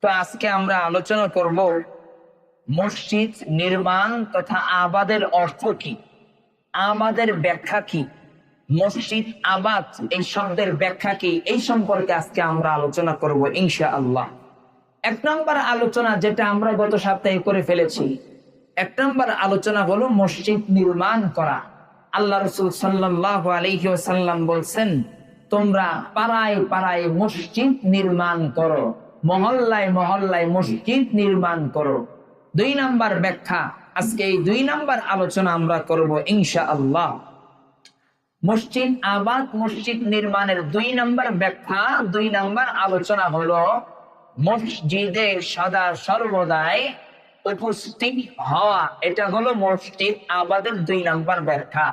তো আজকে আমরা আলোচনা করব মসজিদ নির্মাণ তথা আবাদের অর্থ কি, আমাদের ব্যাখ্যা কি, মসজিদ আবাদ এই শব্দের ব্যাখ্যা কি, এই সম্পর্কে আজকে আমরা আলোচনা করব ইনশাআল্লাহ। এক নম্বর আলোচনা যেটা আমরা গত সপ্তাহে করে ফেলেছি, এক নম্বর আলোচনা হলো মসজিদ নির্মাণ করা। আল্লাহ রাসূল সাল্লাল্লাহু আলাইহি ওয়াসাল্লাম বলছেন, তোমরা পাড়ায় পাড়ায় মসজিদ নির্মাণ করো, মহল্লায় মহল্লায় মসজিদ নির্মাণ করো। দুই নাম্বার ব্যাখ্যা, আজকে এই দুই নাম্বার আলোচনা আমরা করব ইনশাআল্লাহ। মসজিদ আবাদ, মসজিদ নির্মাণের দুই নাম্বার ব্যাখ্যা, দুই নাম্বার আলোচনা হলো মসজিদে সদা সর্বদাই উপস্থিত হওয়া। এটা হলো মসজিদ আবাদের দুই নাম্বার ব্যাখ্যা।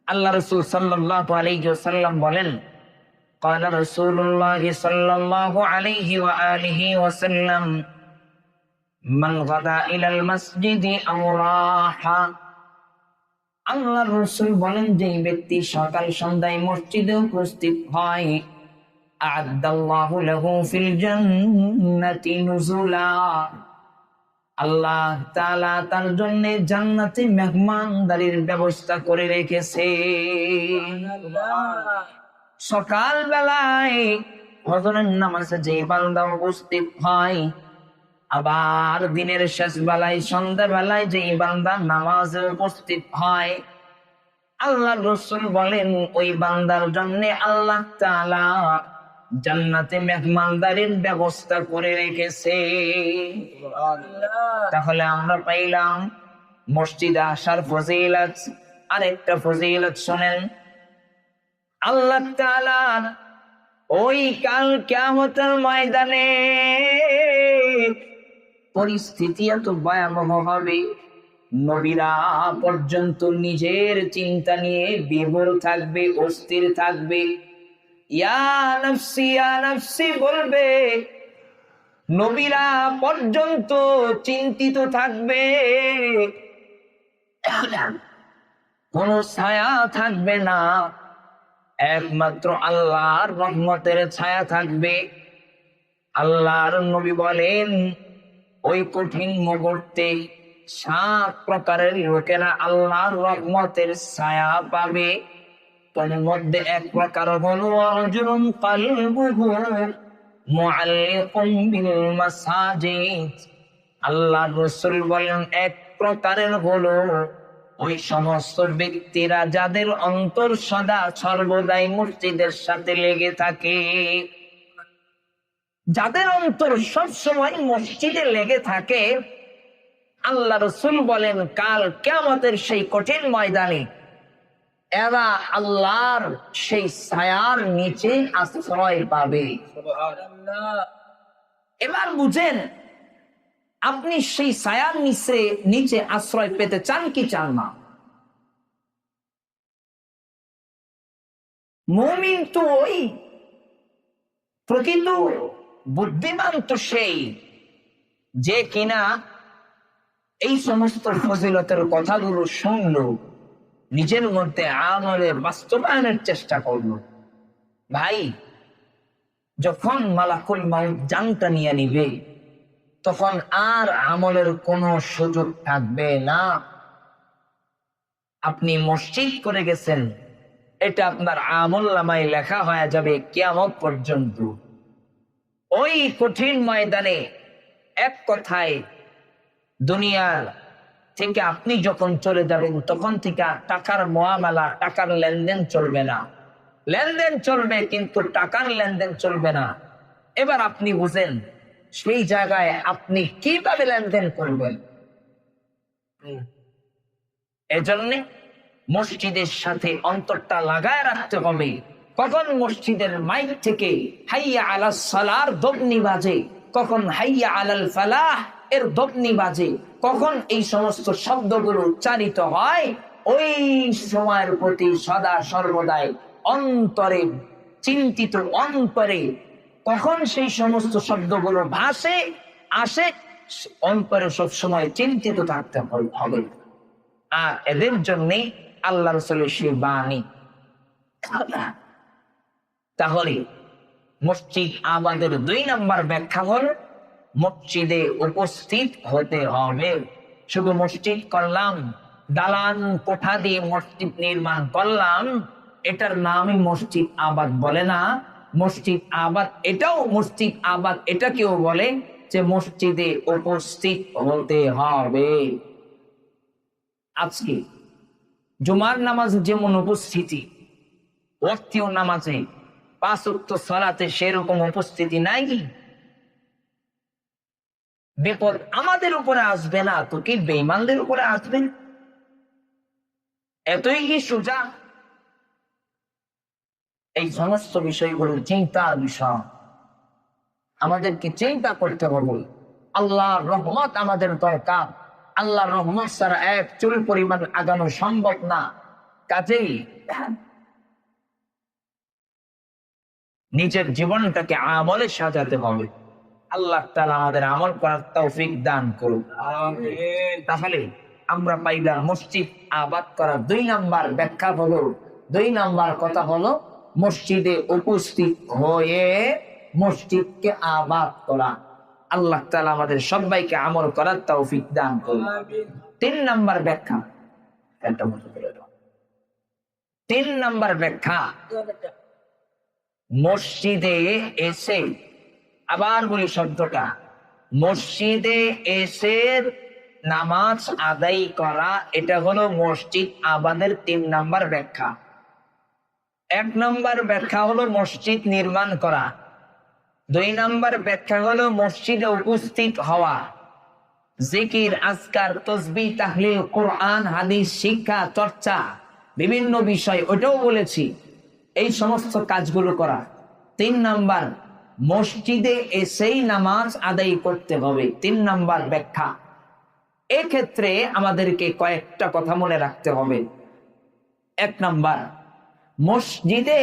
আল্লাহ রাসূল সাল্লাল্লাহু আলাইহি ওয়াসাল্লাম বলেন, قال رسول الله صلى الله عليه وآله وسلم من غدا إلى المسجد أو راح। আল্লাহ রাসূল বলেন, যে ব্যক্তি সকাল সন্ধ্যায় মসজিদে উপস্থিত হয়, আ'আদাল্লাহু লাহু ফিল জান্নাতি নুজুলা, আল্লাহ তাআলা তার জন্য জান্নাতে মেহমানদারির ব্যবস্থা করে রেখেছে। সকাল বেলায় ফজরের নামাজে যে বান্দা উপস্থিত হয়, আবার দিনের শেষ বেলায় সন্ধ্যা বেলায় যে বান্দা নামাজে উপস্থিত হয়, আল্লাহ রাসূল বলেন ওই বান্দার জন্য আল্লাহ তাআলা জান্নাতে মেহমানদারির ব্যবস্থা করে রেখেছে। তাহলে আমরা পাইলাম মসজিদে আসার ফজিলত। আরেকটা ফজিলত শুনেন, আল্লাহ তাআলা ওই কাল কিয়ামতের ময়দানে পরিস্থিতি এত ভয়াবহ হবে, নবীরা পর্যন্ত নিজের চিন্তা নিয়ে বিভোর থাকবে, অস্থির থাকবে, ইয়া নাফসি বলবে। নবীরা পর্যন্ত চিন্তিত থাকবে, কোন ছায়া থাকবে না, একমাত্র আল্লাহর রহমতের ছায়া থাকবে। আল্লাহর নবী বলেন, ওই কঠিন মুহূর্তে 7 প্রকারের লোকেরা আল্লাহর রহমতের ছায়া পাবে। তার মধ্যে এক প্রকার হলো রাজুলুন কলবুহু মুআল্লিকুন বিল মাসাজিদ। আল্লাহর রাসূল বলেন, এক প্রকারের হলো ওই সমস্ত ব্যক্তিরা যাদের অন্তর সদা সর্বদাই মসজিদের সাথে লেগে থাকে, যাদের অন্তর সব সময় মসজিদে লেগে থাকে। আল্লাহ রাসূল বলেন, কাল কিয়ামতের সেই কঠিন ময়দানে এরা আল্লাহর সেই ছায়ার নিচে আশ্রয় পাবে। এবার বুঝেন, আপনি সেই ছায়ার নিচে আশ্রয় পেতে চান কি চান না? মুমিন তো ওই, প্রকৃত বুদ্ধিমান তো সেই যে কিনা এই সমস্ত ফজিলতের কথাগুলো শুনলো, নিজের মধ্যে আমলে বাস্তবায়নের চেষ্টা করলো। ভাই, যখন মালাকুল মাউত জানটা নিয়ে নিবে, তখন আর আমলের কোনো সুযোগ থাকবে না। আপনি মসজিদ করে গেছেন, এটা আপনার আমলনামায় লেখা হয়ে যাবে কিয়ামত পর্যন্ত। ওই কঠিন ময়দানে এক কথায় দুনিয়া থেকে আপনি যখন চলে যাবেন, তখন থেকে টাকার মুআমালা, টাকার লেনদেন চলবে না। লেনদেন চলবে কিন্তু টাকার লেনদেন চলবে না। এবার আপনি বুঝেন, সেই জায়গায় আপনি কিভাবে লেনদেন করবেন। এজন্য মসজিদের সাথে অন্তরটা লাগায় রাখতে হবে। কখন মসজিদের মাইক থেকে হাইয়া আলাস সালার দবনি বাজে, কখন হাইয়া আলাল ফালাহ এর দবনি বাজে, কখন এই সমস্ত শব্দগুলো উচ্চারিত হয়, ওই সময়ের প্রতি সদা সর্বদাই অন্তরে চিন্তিত, অন্তরে কখন সেই সমস্ত শব্দগুলো ভাসে আসে, অন্তরে সবসময় চিন্তিত থাকতে হবে। আর এদের জন্যে আল্লাহ রাসূলের সেই বাণী। তাহলে মসজিদ আমাদের 2 নাম্বার ব্যাখ্যা হল মসজিদে উপস্থিত হতে হবে। শুধু মসজিদ করলাম, দালান কোঠা দিয়ে মসজিদ নির্মাণ করলাম, এটার নামই মসজিদ আবাদ বলে না। মসজিদ আবাদ এটাও মসজিদ আবাদ এটাকেও বলে যে মসজিদে উপস্থিত হতে হবে। আজকে জুমার নামাজে যেমন উপস্থিতি, ওয়াক্তীয় নামাজে 5 ওয়াক্ত সালাতে সেরকম উপস্থিতি নাই। বিপদ আমাদের উপরে আসবে না তো কি বেঈমানদের উপরে আসবে? এতই কি সোজা? এই সমস্ত বিষয়গুলো চিন্তার বিষয়, আমাদেরকে চিন্তা করতে হবে। আল্লাহর রহমত আমাদের দরকার। আল্লাহর রহমত ছাড়া এক চুল পরিমাণ আগানো সম্ভব না। কাজেই নিজের জীবনটাকে আমলে সাজাতে হবে। আল্লাহ তাআলা আমাদের আমল করার তৌফিক দান করুন। তাহলে আমরা পাইলাম মসজিদ আবাদ করার 2 নাম্বার ব্যাখ্যা হলো, 2 নাম্বার কথা হলো মসজিদে উপস্থিত হয়ে মসজিদকে আবাদ করা। আল্লাহ তাআলা আমাদের সবাইকে আমল করার তৌফিক দান করুন। 3 নাম্বার ব্যাখ্যা, 3 নাম্বার ব্যাখ্যা, মসজিদে এসে, আবার বলি শব্দটা, মসজিদে এসে নামাজ আদায় করা, এটা হলো মসজিদ আবাদের 3 নাম্বার ব্যাখ্যা। 1 নাম্বার ব্যাখ্যা হলো মসজিদ নির্মাণ করা, 2 নাম্বার ব্যাখ্যা হলো মসজিদে উপস্থিত হওয়া, জিকির, আজকার, তাসবিহ, তাহলিল, কোরআন, হাদিস, শিক্ষা, চর্চা, বিভিন্ন বিষয়, ওটাও বলেছি, এই সমস্ত কাজগুলো করা। 3 নাম্বার, মসজিদে এসেই নামাজ আদায় করতে হবে, 3 নাম্বার ব্যাখ্যা। এক্ষেত্রে আমাদেরকে কয়েকটা কথা মনে রাখতে হবে। 1 নাম্বার, মসজিদে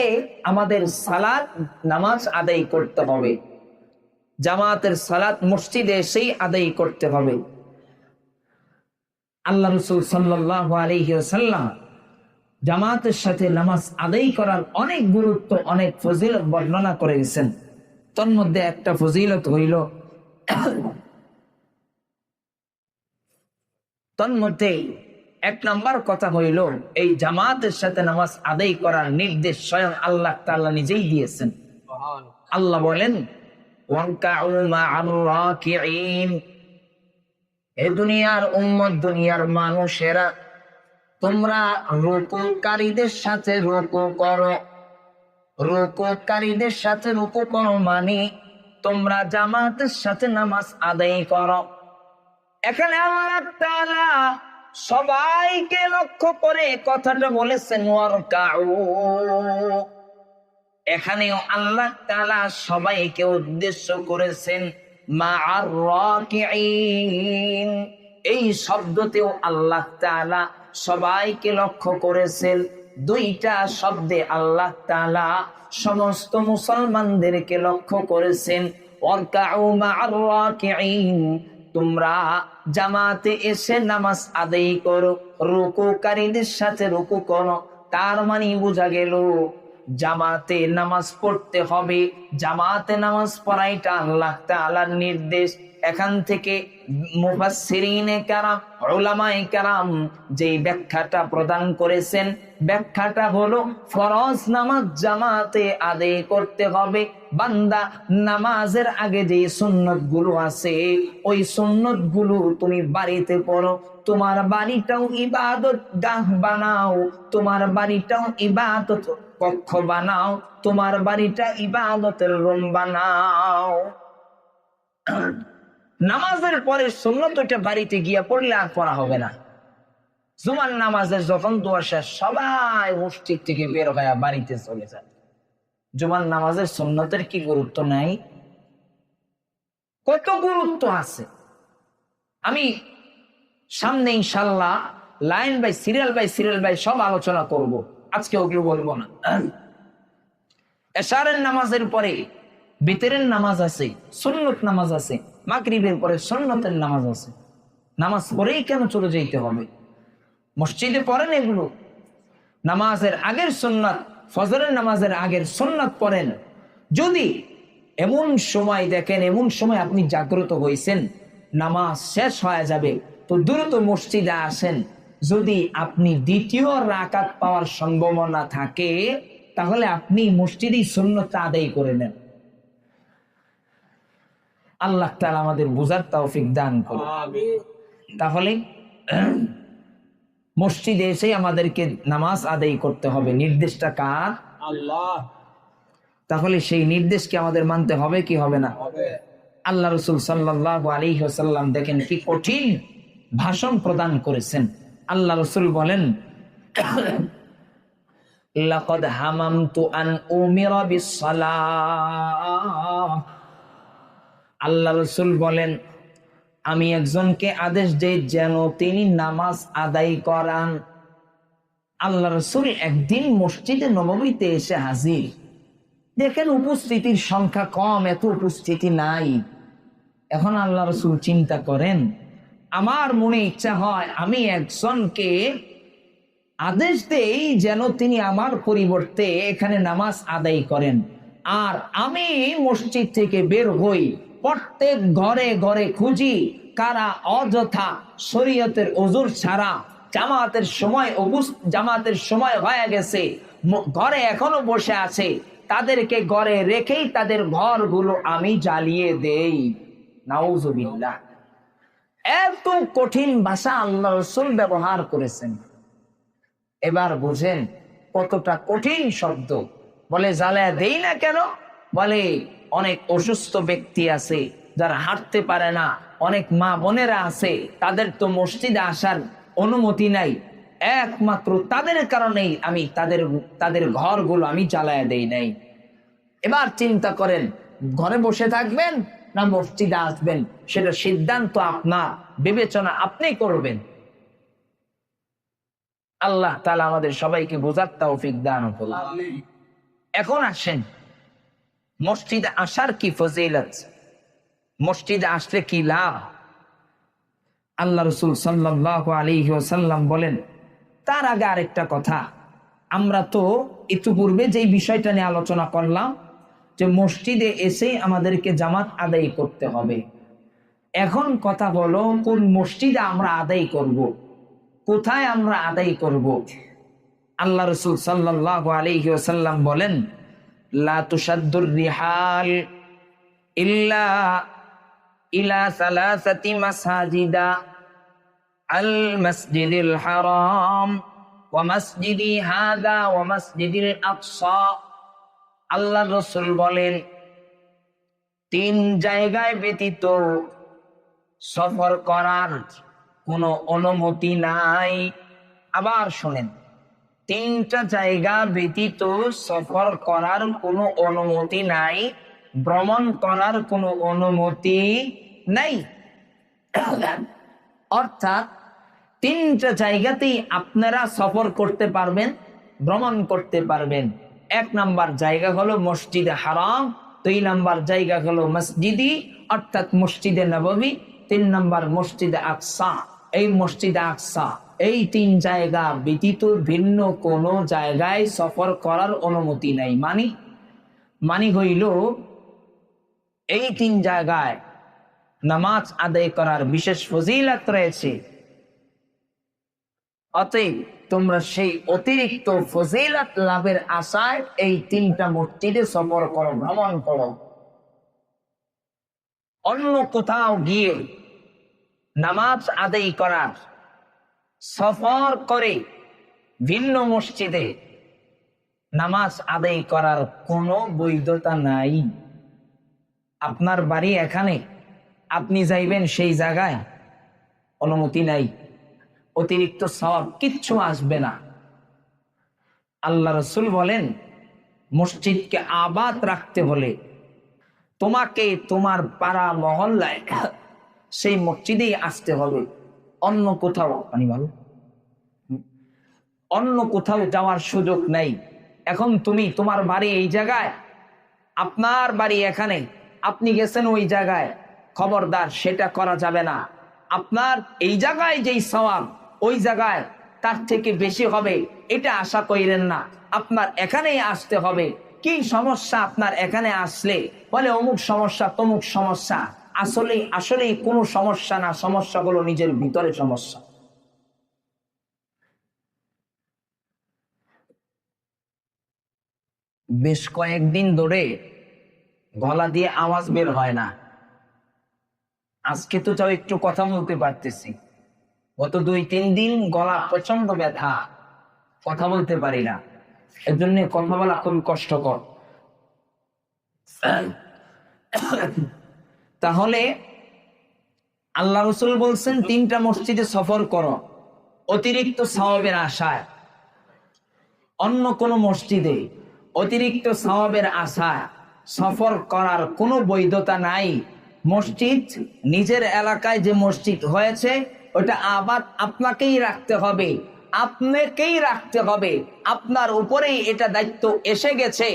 আমাদের সালাত নামাজ আদায় করতে হবে, জামাতের সালাত মসজিদে এসেই আদায় করতে হবে। আল্লাহ রাসূল সাল্লাল্লাহু আলাইহি ওয়াসাল্লাম জামাতের সাথে নামাজ আদায় করার অনেক গুরুত্ব, অনেক ফজিলত বর্ণনা করে গেছেন। তন্মধ্যে একটা ফজিলত হইল, তন্মধ্যে 1 নাম্বার কথা হইল, এই জামাতের সাথে নামাজ আদায় করার নির্দেশ স্বয়ং আল্লাহ তাআলা নিজেই দিয়েছেন। আল্লাহ বলেন, ওয়ানকাউ মা'আর রাকিঈন, এ দুনিয়ার উম্মত, দুনিয়ার মানুষেরা, তোমরা রুকুকারীদের সাথে রুকু করো। রুকুকারীদের সাথে রুকু করো মানে তোমরা জামাতের সাথে নামাজ আদায় করো। এখানে আল্লাহ তাআলা সবাইকে লক্ষ্য করে কথাটা বলেছেন, ওয়ারকাউ। এখানেও আল্লাহ তাআলা সবাইকে উদ্দেশ্য করেছেন মা'আর রাকিঈন। এই শব্দতেও আল্লাহ তাআলা সবাইকে লক্ষ্য করেছেন। 2টা শব্দে আল্লাহ তাআলা সমস্ত মুসলমানদেরকে লক্ষ্য করেছেন। ওয়ারকাউ মা'আর রাকিঈন, তোমরা জামাতে এসে নামাজ আদায় করো, রুকুকারীদের সাথে রুকু করো। তার মানে বোঝা গেল জামাতে নামাজ পড়তে হবে। জামাতে নামাজ পড়াইটা আল্লাহ তাআলার নির্দেশ। এখান থেকে মুফাসসিরিনে কেরাম, উলামায়ে কেরাম যেই ব্যাখ্যাটা প্রদান করেছেন, ব্যাখ্যাটা হলো ফরজ নামাজ জামাতে আদায় করতে হবে। বান্দা নামাজের আগে যে সুন্নত গুলো আছে, ওই সুন্নত গুলো তুমি বাড়িতে পড়ো। তোমার বাড়িটাও ইবাদত গাহ বানাও, তোমার বাড়িটাও ইবাদত কক্ষ বানাও, তোমার বাড়িটা ইবাদতের রুম বানাও। নামাজের পরে সুন্নত ওইটা বাড়িতে গিয়া পড়লে আর পড়া হবে না। জুমার নামাজের যখন দোয়া শেষ, সবাই মসজিদ থেকে বের হয়ে বাড়িতে চলে যায়। জুমার নামাজের সুন্নতের কি গুরুত্ব নাই? কত গুরুত্ব আছে। আমি সামনে ইনশাআল্লাহ লাইন বাই সিরিয়াল বাই সব আলোচনা করব, আজকে ওগুলো বলবো না। এশারের নামাজের পরে বিতরের নামাজ আছে, সুন্নত নামাজ আছে, মাগরিবের পরে সুন্নতের নামাজ আছে। নামাজ পড়েই কেন চলে যেতে হবে? মসজিদে পড়েন এগুলো। নামাজের আগের সুন্নাত, ফজরের নামাজের আগের সুন্নাত পড়েন। যদি এমন সময় দেখেন, এমন সময় আপনি জাগ্রত হয়েছেন, নামাজ শেষ হয়ে যাবে, তো দ্রুত মসজিদে আসেন। যদি আপনি দ্বিতীয় রাকাত পাওয়ার সম্ভাবনা থাকে, তাহলে আপনি মসজিদেই সুন্নতটা আদায় করে নেন। আল্লাহ তাআলা আমাদের বুঝার তৌফিক দান করুন। তাহলে মসজিদে এসে আমাদেরকে নামাজ আদায় করতে হবে, নির্দেশটা কার? আল্লাহ। তাহলে সেই নির্দেশকে আমাদের মানতে হবে কি হবে না? আল্লাহ রাসূল সাল্লাল্লাহু আলাইহি ওয়াসাল্লাম দেখেন কি কঠিন ভাষণ প্রদান করেছেন। আল্লাহ রাসূল বলেন, লাকাদ হামামতু আন উমিরা বিস-সালাহ। আল্লাহ রাসূল বলেন, আমি একজনকে আদেশ দেই যেন তিনি নামাজ আদায় করান। আল্লাহ রাসূল একদিন মসজিদে নববীতে এসে হাজির। দেখেন উপস্থিতির সংখ্যা কম, এত উপস্থিতি নাই। এখন আল্লাহ রাসূল চিন্তা করেন, আমার মনে ইচ্ছা হয় আমি একজনকে আদেশ দেই যেন তিনি আমার পরিবর্তে এখানে নামাজ আদায় করেন, আর আমি মসজিদ থেকে বের হই, প্রত্যেক ঘরে ঘরে খুঁজি কারা অযথা শরীয়তের ওযর ছাড়া জামাতের সময় হয়ে গেছে, ঘরে এখনো বসে আছে, তাদেরকে ঘরে রেখেই তাদের ঘরগুলো আমি জ্বালিয়ে দেই। নাউজুবিল্লাহ। এত কঠিন ভাষা আল্লাহ রাসূল ব্যবহার করেছেন। এবার বুঝেন কতটা কঠিন শব্দ। বলে জ্বালায়া দেই না কেন? বলে অনেক অসুস্থ ব্যক্তি আছে যারা হাঁটতে পারে না, অনেক মা বোনেরা আছে তাদের তো মসজিদে আসার অনুমতি নাই, একমাত্র তাদের কারণেই আমি তাদের ঘরগুলো আমি জ্বালায়া দেই নাই। এবার চিন্তা করেন, ঘরে বসে থাকবেন না মসজিদে আসবেন, সেটা সিদ্ধান্ত আপনার, বিবেচনা আপনি করবেন। আল্লাহ তাআলা আমাদের সবাইকে বোঝার তৌফিক দান করুন। এখন আসেন, মসজিদে আসার কি ফজিলত, মসজিদে আসলে কি লাভ? আল্লাহ রাসূল সাল্লাল্লাহু আলাইহি ওয়াসাল্লাম বলেন, তার আগে আরেকটা কথা, আমরা তো ইতিপূর্বে যেই বিষয়টা নিয়ে আলোচনা করলাম যে মসজিদে এসেই আমাদেরকে জামাত আদায় করতে হবে। এখন কথা হলো কোন মসজিদে আমরা আদায় করব, কোথায় আমরা আদায় করব? আল্লাহ রাসূল সাল্লাল্লাহু আলাইহি ওয়াসাল্লাম বলেন, লা তুশাদ্দুর রিহাল ইল্লা ইলা সালাসাতি মাসাজিদা, আল মাসজিদুল হারাম ওয়া মাসজিদি হাযা ওয়া মাসজিদুল আকসা। আল্লাহ রাসূল বলেন, তিন জায়গায় ব্যতীত সফর করার কোনো অনুমতি নাই। আবার শুনেন, তিনটা জায়গা ব্যতীত সফর করার কোনো অনুমতি নাই, ভ্রমণ করার কোনো অনুমতি নাই। অর্থাৎ তিনটা জায়গাতেই আপনারা সফর করতে পারবেন, ভ্রমণ করতে পারবেন। এক নাম্বার জায়গা হলো মসজিদে হারাম, দুই নাম্বার জায়গা হলো মসজিদি অর্থাৎ মসজিদে নববী, তিন নাম্বার মসজিদে আকসা। এই মসজিদে আকসা, এই তিন জায়গা ব্যতীত ভিন্ন কোন জায়গায় সফর করার অনুমতি নাই। মানি হইল এই তিন জায়গায় নামাজ আদায় করার বিশেষ ফজিলত রয়েছে। অতএব তোমরা সেই অতিরিক্ত ফজিলত লাভের আশায় এই তিনটা মসজিদে সফর করো, ভ্রমণ করো। অন্য কোথাও গিয়ে নামাজ আদায় করার, সফর করে ভিন্ন মসজিদে নামাজ আদায় করার কোনো বৈধতা নাই। আপনার বাড়ি এখানে, আপনি যাইবেন সেই জায়গায়, অনুমতি নাই, অতিরিক্ত সওয়াব কিচ্ছু আসবে না। আল্লাহ রাসূল বলেন, মসজিদকে আবাদ রাখতে হলে তোমাকে তোমার পাড়া মহল্লায় সেই মসজিদেই আসতে হবে, অন্য কোথাও অন্য কোথাও যাওয়ার সুযোগ নাই। এখন তুমি তোমার বাড়ি এই জায়গায়, আপনার বাড়ি এখানে, আপনি গেছেন ওই জায়গায়, খবরদার সেটা করা যাবে না। আপনার এই জায়গায় যেই সওয়াব ওই জায়গায় তার থেকে বেশি হবে এটা আশা করেন না। আপনার এখানেই আসতে হবে, কি সমস্যা আপনার এখানে আসলে? বলে অমুক সমস্যা, তমুক সমস্যা। আসলে কোনো সমস্যা না, সমস্যাগুলো নিজের ভিতরে সমস্যা। বেশ কয়েকদিন ধরে গলা দিয়ে আওয়াজ বের হয় না। আজকে তো যাও একটু কথা বলতে পারতেছি। গত 2-3 দিন গলা প্রচন্ড ব্যথা, কথা বলতে পারি না। এর জন্য কথা বলা খুবই কষ্টকর। তাহলে আল্লাহ রাসূল বলছেন 3টা মসজিদে সফর করো অতিরিক্ত সওয়াবের আশায়। অন্য কোন মসজিদে অতিরিক্ত সওয়াবের আশায় সফর করার কোনো বৈধতা নাই। মসজিদ নিজের এলাকায় যে মসজিদ হয়েছে ওটা আবাদ আপনাকেই রাখতে হবে, আপনাকেই রাখতে হবে। আপনার উপরেই এটা দায়িত্ব এসে গেছে।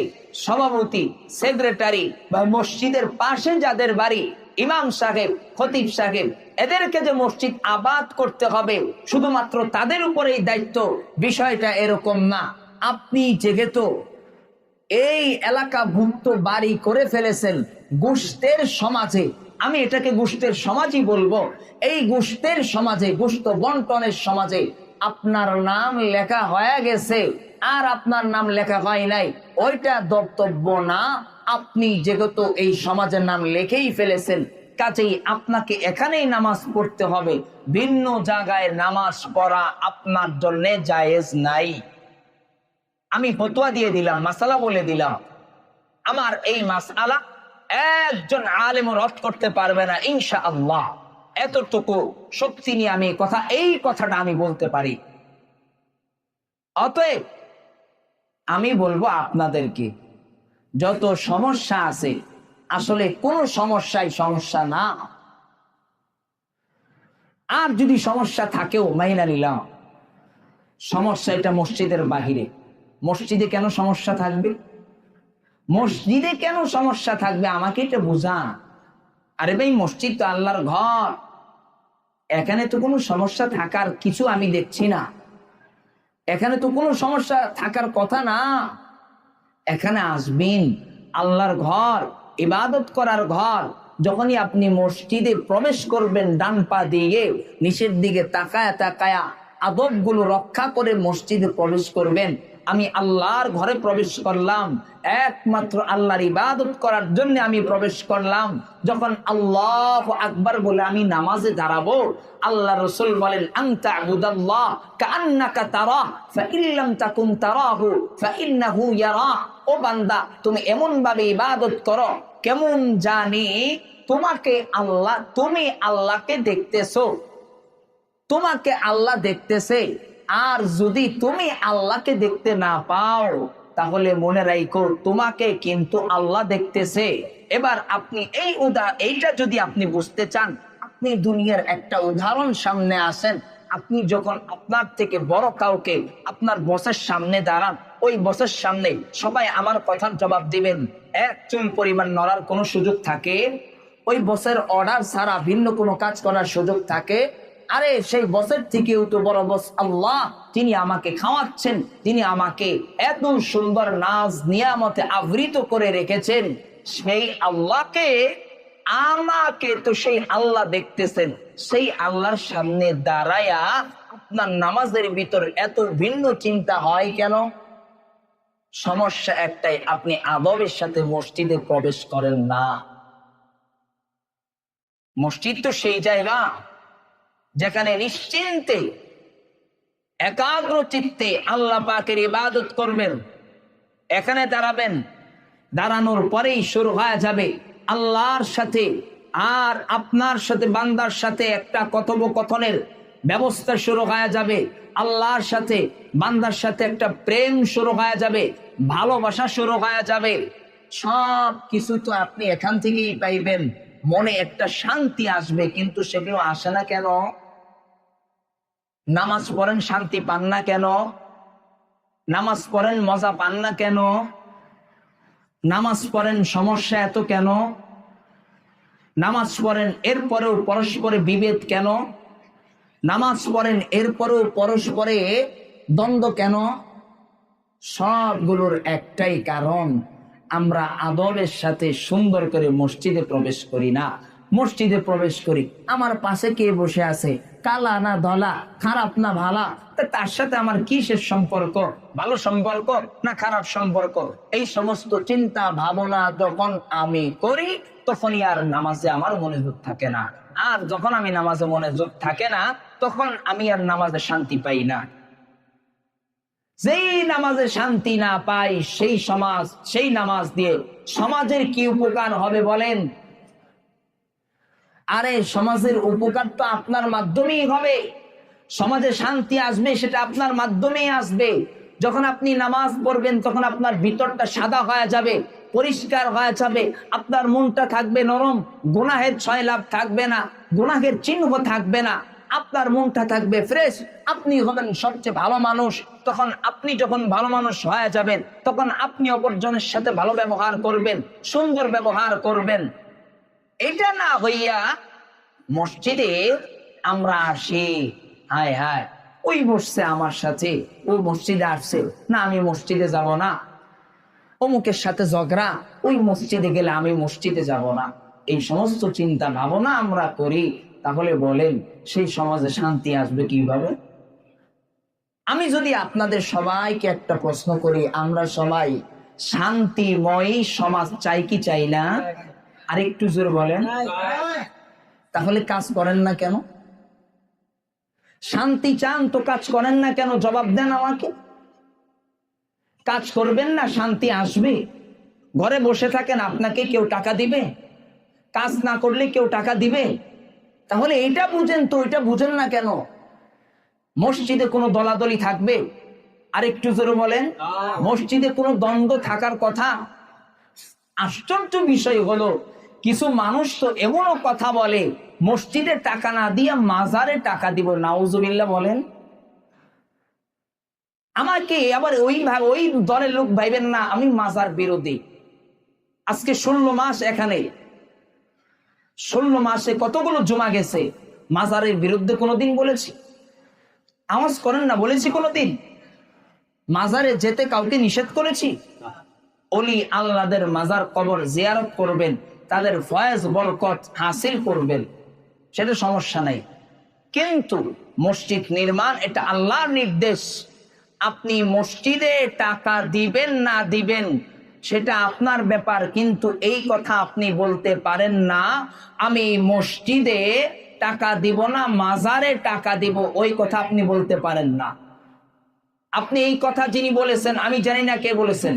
সভাপতি, সেক্রেটারি বা মসজিদের পাশে যাদের বাড়ি, ইমাম সাহেব, খতিব সাহেব, এদেরকে যে মসজিদ আবাদ করতে হবে শুধুমাত্র তাদের উপরেই দায়িত্ব, বিষয়টা এরকম না। আপনি যেহেতু এই এলাকাভুক্ত বাড়ি করে ফেলেছেন গোষ্ঠের সমাজে, আমি এটাকে গোষ্ঠের সমাজই বলবো, এই গোষ্ঠের সমাজে, গোষ্ঠ বন্টনের সমাজে আপনার নাম লেখা হয়ে গেছে আর আপনার নাম লেখা হয় নাই, ওইটা বক্তব্য না। আপনি যেহেতু এই সমাজের নাম লিখেই ফেলেছেন, কাজেই আপনাকে এখানেই নামাজ পড়তে হবে। ভিন্ন জায়গায় নামাজ পড়া আপনার জন্য জায়েজ নাই। আমি ফতোয়া দিয়ে দিলাম, মাসালা বলে দিলাম। আমার এই মাসআলা একজন আলেম রদ করতে পারবে না ইনশাআল্লাহ। এতটুকু শক্তি নিয়ে আমি এই কথাটা আমি বলতে পারি। অতএব আমি বলবো আপনাদেরকে, যত সমস্যা আছে আসলে কোনো সমস্যাই সমস্যা না। আর যদি সমস্যা থাকেও মাইনা নিলাম, সমস্যা এটা মসজিদের বাহিরে। মসজিদে কেন সমস্যা থাকবে? মসজিদে কেন সমস্যা থাকবে আমাকে এটা বুঝান। আরে ভাই, মসজিদ তো আল্লাহর ঘর, এখানে তো কোনো সমস্যা থাকার কিছু আমি দেখছি না। এখানে তো কোনো সমস্যা থাকার কথা না। এখানে আসবেন, আল্লাহর ঘর, ইবাদত করার ঘর। যখনই আপনি মসজিদে প্রবেশ করবেন, ডান পা দিয়ে নিচের দিকে তাকায়া তাকায়া আদবগুলো রক্ষা করে মসজিদে প্রবেশ করবেন। আমি আল্লাহর ঘরে প্রবেশ করলাম, একমাত্র আল্লাহর ইবাদত করার জন্য আমি প্রবেশ করলাম। যখন আল্লাহু আকবার বলে আমি নামাজে দাঁড়াবো, আল্লাহ রাসূল বলেন, আনতা আবুদাল্লাহ কাআন্নাকা তারাহ ফাইন লাম তাকুন তারাহু ফাইন্নাহু ইয়ারাহ। ও বান্দা, তুমি এমন ভাবে ইবাদত করো কেমন জানি তুমি আল্লাহকে দেখতেছো, তোমাকে আল্লাহ দেখতেছে। আর যদি তুমি আল্লাহকে দেখতে না পাও তাহলে মনে রাখো তোমাকে কিন্তু আল্লাহ দেখতেছে। এবার আপনি এইটা যদি আপনি বুঝতে চান, আপনি দুনিয়ার একটা উদাহরণ সামনে আসেন। আপনি যখন আপনার থেকে বড় কাউকে আপনার বসের সামনে দাঁড়ান, ওই বসের সামনে সবাই আমার কথার জবাব দিবেন, এক চুল পরিমাণ নড়ার কোনো সুযোগ থাকে? ওই বসের অর্ডার ছাড়া ভিন্ন কোনো কাজ করার সুযোগ থাকে? আরে সেই বসের থেকেও তো বড় বস আল্লাহ, তিনি আমাকে খাওয়াচ্ছেন, তিনি আমাকে এত সুন্দর নাজ নিয়ামতে আবৃত করে রেখেছেন। সেই আল্লাহকে, আমাকে তো সেই আল্লাহ দেখতেছেন। সেই আল্লাহর সামনে দাঁড়ায়া আপনার নামাজের ভিতর এত ভিন্ন চিন্তা হয় কেন? সমস্যা একটাই, আপনি আদবের সাথে মসজিদে প্রবেশ করেন না। মসজিদ তো সেই জায়গা যেখানে নিশ্চিন্তে একাগ্র চিত্তে আল্লাহ পাকের ইবাদত করবেন। এখানে দাঁড়াবেন, দাঁড়ানোর পরেই শুরু হয়ে যাবে আল্লাহর সাথে আর আপনার সাথে, বান্দার সাথে একটা কথোপকথনের ব্যবস্থা শুরু হয়ে যাবে। আল্লাহর সাথে বান্দার সাথে একটা প্রেম শুরু হয়ে যাবে, ভালোবাসা শুরু হয়ে যাবে। সব কিছু তো আপনি এখান থেকেই পাইবেন। মনে একটা শান্তি আসবে, কিন্তু সেগুলো আসে না কেন? নামাজ পড়েন, শান্তি পান না কেন? নামাজ পড়েন, মজা পান না কেন? নামাজ পড়েন, সমস্যা এত কেন? নামাজ পড়েন, এরপরেও পরস্পরে বিভেদ কেন? নামাজ পড়েন, এরপরেও পরস্পরে দ্বন্দ্ব কেন? সবগুলোর একটাই কারণ, আমরা আদবের সাথে সুন্দর করে মসজিদে প্রবেশ করি না। মসজিদে প্রবেশ করি, আমার পাশে কে বসে আছে, কালা না ধলা, খারাপ না ভালা, তার সাথে আমার কিসের সম্পর্ক, ভালো সম্পর্ক না খারাপ সম্পর্ক, এই সমস্ত চিন্তা ভাবনা যখন আমি করি তখনই আর নামাজে আমার মনোযোগ থাকে না। আর যখন আমি নামাজে মনোযোগ থাকে না, তখন আমি আর নামাজে শান্তি পাই না। যেই নামাজে শান্তি না পাই, সেই নামাজ দিয়ে সমাজের কি উপকার হবে বলেন? আরে সমাজের উপকার তো আপনার মাধ্যমেই হবে। সমাজে শান্তি আসবে সেটা আপনার মাধ্যমেই আসবে। যখন আপনি নামাজ পড়বেন তখন আপনার ভিতরটা সাদা হয়ে যাবে, পরিষ্কার হয়ে যাবে, আপনার মনটা থাকবে নরম, গুনাহের ছয়লাভ থাকবে না, গুনাহের চিহ্ন থাকবে না, আপনার মনটা থাকবে ফ্রেশ, আপনি হবেন সবচেয়ে ভালো মানুষ। তখন আপনি যখন ভালো মানুষ হয়ে যাবেন তখন আপনি অপরজনের সাথে ভালো ব্যবহার করবেন, সুন্দর ব্যবহার করবেন। এটা না হইয়া মসজিদে আমরা আসি, হায় হায় ওই বসছে আমার সাথে, ও মসজিদে আসছে না, আমি মসজিদে যাব না, অমুকের সাথে ঝগড়া, ওই মসজিদে গেলে আমি মসজিদে যাব না, এই সমস্ত চিন্তা ভাবনা আমরা করি। তাহলে বলেন সেই সমাজে শান্তি আসবে কিভাবে? আমি যদি আপনাদের সবাইকে একটা প্রশ্ন করি, আমরা সবাই শান্তিময় সমাজ চাই কি চাই না? আরেকটু জোরে বলেন। তাহলে কাজ করেন না কেন? শান্তি চান তো কাজ করেন না কেন? জবাব দেন আমাকে। কাজ করবেন না, শান্তি আসবে? ঘরে বসে থাকেন, আপনাকে কেউ টাকা দিবে? কাজ না করলে কেউ টাকা দিবে? তাহলে এটা বুঝেন তো, এটা বুঝেন না কেন? মসজিদে কোনো দলাদলি থাকবে? আরেকটু জোরে বলেন। মসজিদে কোনো দ্বন্দ্ব থাকার কথা? আশ্চর্য বিষয় হলো কিছু মানুষ তো এমনও কথা বলে, মসজিদে টাকা না দিয়ে মাজারে টাকা দিব, নাউজুবিল্লাহ বলেন। আমাকে আবার ওই দলের লোক ভাইবেন না আমি মাজার বিরোধী। আজকে 16 মাস, এখানে 16 মাসে কতগুলো জমা গেছে, মাজারের বিরুদ্ধে কোনোদিন বলেছি? আওয়াজ করেন না, বলেছি কোনোদিন? মাজারে যেতে কাউকে নিষেধ করেছি? ওলি আল্লাহদের মাজার কবর জিয়ারত করবেন, তাদের ফয়েজ বরকত হাসিল করবেন, সেটা সমস্যা নাই। কিন্তু মসজিদ নির্মাণ এটা আল্লাহর নির্দেশ। আপনি মসজিদে টাকা দিবেন না দিবেন সেটা আপনার ব্যাপার, কিন্তু এই কথা আপনি বলতে পারেন না আমি মসজিদে টাকা দিব না, মাজারে টাকা দিব, ওই কথা আপনি বলতে পারেন না। আপনি এই কথা যিনি বলেছেন আমি জানি না কে বলেছেন,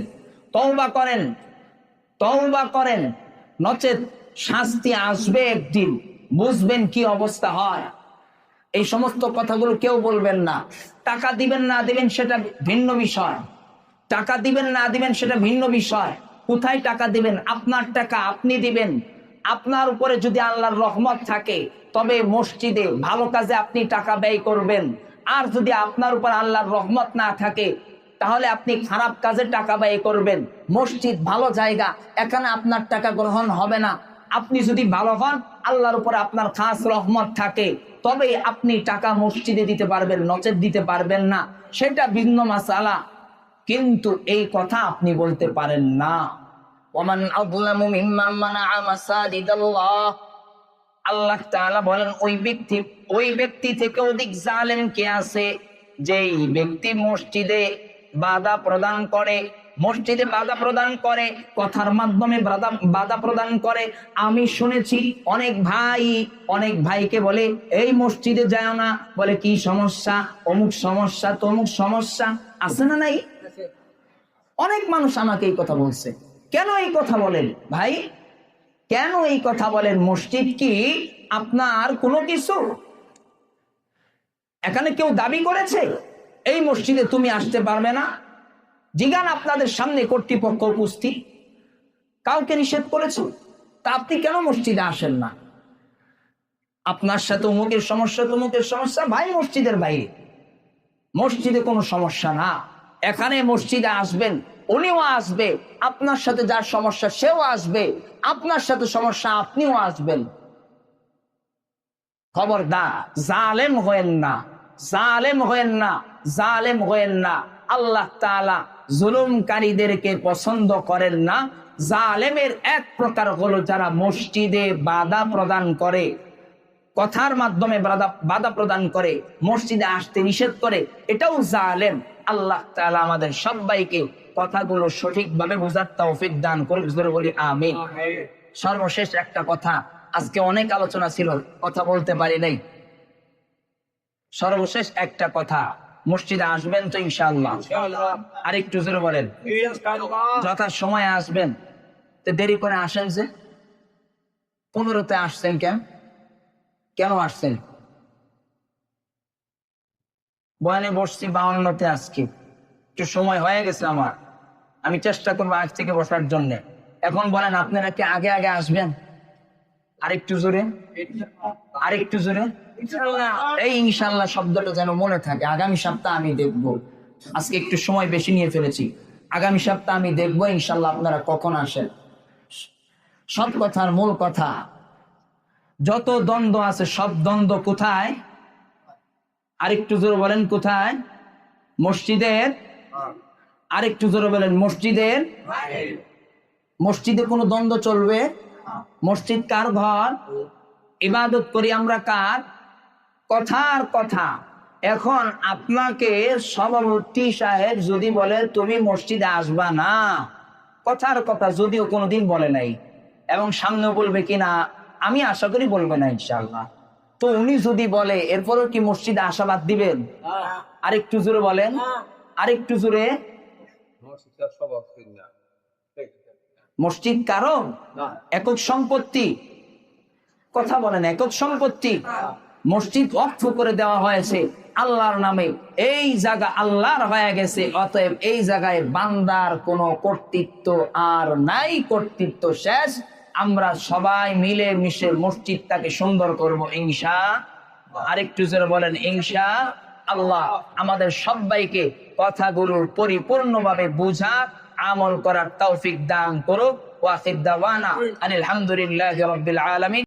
তওবা করেন, তওবা করেন, নচেত শাস্তি আসবে একদিন, বুঝবেন কি অবস্থা হয়। এই সমস্ত কথাগুলো কেউ বলবেন না। টাকা দিবেন না দিবেন সেটা ভিন্ন বিষয়, টাকা দিবেন না দিবেন সেটা ভিন্ন বিষয়। কোথায় টাকা দিবেন? আপনার টাকা আপনি দিবেন। আপনার উপরে যদি আল্লাহর রহমত থাকে তবে মসজিদে ভালো কাজে আপনি টাকা ব্যয় করবেন। আর যদি আপনার উপর আল্লাহর রহমত না থাকে তাহলে আপনি খারাপ কাজে টাকা ব্যয় করবেন। মসজিদ ভালো জায়গা, এখানে আপনার টাকা গ্রহণ হবে না। আপনি যদি ভালো হন, আল্লাহর উপরে আপনার খাস রহমত থাকে, তবে আপনি টাকা মসজিদে দিতে পারবেন, নচেত দিতে পারবেন না, সেটা ভিন্ন মাসালা। কিন্তু এই কথা আপনি বলতে পারেন না। ওমান আযলামু মিম্মান মানাআ মাসাজিদাল্লাহ, আল্লাহ তাআলা বলেন ওই ব্যক্তি থেকে অধিক জালেম কে আছে, যেই ব্যক্তি মসজিদে বাধা প্রদান করে, মসজিদে বাধা প্রদান করে, কথার মাধ্যমে বাধা প্রদান করে। আমি শুনেছি অনেক ভাইকে বলে এই মসজিদে যায় না, বলে কি সমস্যা, অমুক সমস্যা তমুক সমস্যা, আছে না নাই? অনেক মানুষ আমাকে এই কথা বলছে। কেন এই কথা বলেন ভাই? কেন এই কথা বলেন? মসজিদ কি আপনার কোনো কিছু? এখানে কেউ দাবি করেছে এই মসজিদে তুমি আসতে পারবে না? জিজ্ঞান আপনাদের সামনে কর্তৃপক্ষ উপস্থিত, কাউকে নিষেধ করেছে? তা আপনি কেন মসজিদে আসেন না? আপনার সাথে অমুকের সমস্যা তমুকের সমস্যা, ভাই মসজিদের বাইরে, মসজিদে কোনো সমস্যা না। এখানে মসজিদে আসবেন, উনিও আসবে, আপনার সাথে যার সমস্যা সেও আসবে, আপনার সাথে সমস্যা আপনিও আসবেন। খবরদার জালেম হয়েন না, জালেম হয়েন না, জালেম হয়েন না। আল্লাহ তাআলা জুলুমকারীদেরকে পছন্দ করেন না। জালেমের এক প্রকার হলো যারা মসজিদে বাধা প্রদান করে, কথার মাধ্যমে বাধা প্রদান করে, মসজিদে আসতে নিষেধ করে, এটাও জালেম। আল্লাহ তাআলা আমাদের সবাইকে কথাগুলো সঠিকভাবে বোঝার তৌফিক দান করুন, জোরে বলি আমিন। সর্বশেষ একটা কথা, আজকে অনেক আলোচনা ছিল, কথা বলতে পারি নাই। সর্বশেষ একটা কথা, মসজিদে আসবেন তো ইনশাআল্লাহ? আরেকটু জোরে বলেন। যথা সময় আসবেন। তো দেরি করে আসেন যে, 15তে আসছেন কেন আসছেন? বয়ানে বসছি 52তে, আজকে একটু সময় হয়ে গেছে আমার, আমি চেষ্টা করবো আজ থেকে বসার জন্য। এখন বলেন আপনারা কি আগে আগে আসবেন? আরেকটু জোরে, আরেকটু জোরে। এই ইনশাআল্লাহ শব্দটা যেন মনে থাকে। আগামী সপ্তাহ আমি দেখবো, আজকে একটু সময় বেশি নিয়ে ফেলেছি, আগামী সপ্তাহ আমি দেখবো ইনশাআল্লাহ আপনারা কখন আসেন। সব কথার মূল কথা, যত দ্বন্দ্ব আছে সব দ্বন্দ্ব কোথায়? আরেকটু জোরে বলেন, কোথায়? মসজিদের। আরেকটু জোরে বলেন, মসজিদের। মসজিদে কোনো দ্বন্দ্ব চলবে? মসজিদ কার ঘর? ইবাদত করি আমরা কার? কথার কথা। এখন আপনাকে সভাপতি সাহেব যদি বলে তুমি মসজিদে আসবা না, কথার কথা, যদিও কোনোদিন বলে নাই এবং সামনেও বলবে কিনা আমি আশা করি বলবে না ইনশাআল্লাহ, তো উনি যদি বলে এরপরও কি মসজিদে আশাবাদ দিবেন? আরেকটু জোরে বলেন, আরেকটু জোরে। মসজিদ কারো একক সম্পত্তি? কথা বলেন, একক সম্পত্তি। মসজিদ ওয়াকফ করে দেওয়া হয়েছে আল্লাহর নামে, এই জায়গা আল্লাহর হয়ে গেছে, অতএব এই জায়গায় বান্দার কোনো কর্তৃত্ব আর নাই, কর্তৃত্ব শেষ। আমরা সবাই মিলে মিশে মসজিদটাকে সুন্দর করব ইনশাআল্লাহ। আরেকটু জোরে বলেন ইনশাআল্লাহ। আমাদের সবাইকে কথাগুলোর পরিপূর্ণভাবে বুঝা আমল করার তৌফিক দান করুক। ওয়া আখির দাওয়ানা আলহামদুলিল্লাহি রাব্বিল আলামিন।